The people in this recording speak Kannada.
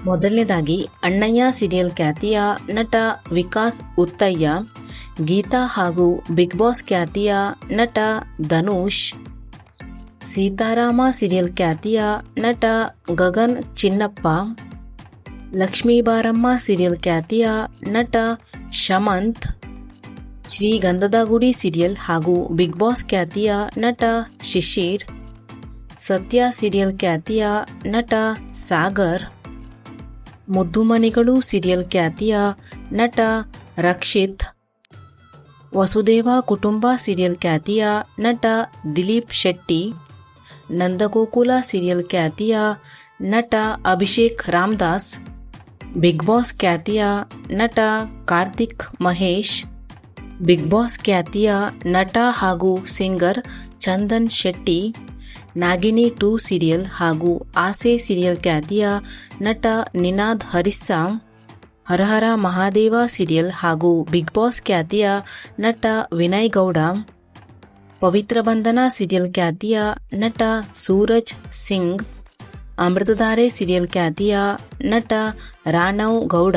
ಮೊದಲನೇದಾಗಿ ಅಣ್ಣಯ್ಯ ಸೀರಿಯಲ್ ಖ್ಯಾತಿಯ ನಟ ವಿಕಾಸ್ ಉತ್ತಯ್ಯ, ಗೀತಾ ಹಾಗೂ ಬಿಗ್ ಬಾಸ್ ಖ್ಯಾತಿಯ ನಟ ಧನುಷ್, ಸೀತಾರಾಮ ಸೀರಿಯಲ್ ಖ್ಯಾತಿಯ ನಟ ಗಗನ್ ಚಿನ್ನಪ್ಪ, ಲಕ್ಷ್ಮೀ ಬಾರಮ್ಮ ಸೀರಿಯಲ್ ಖ್ಯಾತಿಯ ನಟ ಶಮಂತ್, ಶ್ರೀಗಂಧದ ಗುಡಿ ಸೀರಿಯಲ್ ಹಾಗೂ ಬಿಗ್ ಬಾಸ್ ಖ್ಯಾತಿಯ ನಟ ಶಿಶಿರ್, ಸತ್ಯ ಸೀರಿಯಲ್ ಖ್ಯಾತಿಯ ನಟ ಸಾಗರ್, ಮುದ್ದುಮನೆಗಳು ಸೀರಿಯಲ್ ಖ್ಯಾತಿಯ ನಟ ರಕ್ಷಿತ್, ವಸುದೇವ ಕುಟುಂಬ ಸೀರಿಯಲ್ ಖ್ಯಾತಿಯ ನಟ ದಿಲೀಪ್ ಶೆಟ್ಟಿ, ನಂದಗೋಕುಲ ಸೀರಿಯಲ್ ಖ್ಯಾತಿಯ ನಟ ಅಭಿಷೇಕ್ ರಾಮದಾಸ್, ಬಿಗ್ ಬಾಸ್ ಖ್ಯಾತಿಯ ನಟ ಕಾರ್ತಿಕ್ ಮಹೇಶ್, ಬಿಗ್ ಬಾಸ್ ಖ್ಯಾತಿಯ ನಟ ಹಾಗೂ ಸಿಂಗರ್ ಚಂದನ್ ಶೆಟ್ಟಿ, ನಾಗಿನಿ 2 ಸೀರಿಯಲ್ ಹಾಗೂ ಆಸೆ ಸೀರಿಯಲ್ ಖ್ಯಾತಿಯ ನಟ ನಿನಾದ್ ಹರಿಸ್ಸಾ, ಹರಹರ ಮಹಾದೇವ ಸೀರಿಯಲ್ ಹಾಗೂ ಬಿಗ್ ಬಾಸ್ ಖ್ಯಾತಿಯ ನಟ ವಿನಯ್ ಗೌಡ, ಪವಿತ್ರ ಬಂಧನ ಸೀರಿಯಲ್ ಖ್ಯಾತಿಯ ನಟ ಸೂರಜ್ ಸಿಂಗ್, ಅಮೃತಧಾರೆ ಸೀರಿಯಲ್ ಖ್ಯಾತಿಯ ನಟ ರಾಣವ್ ಗೌಡ,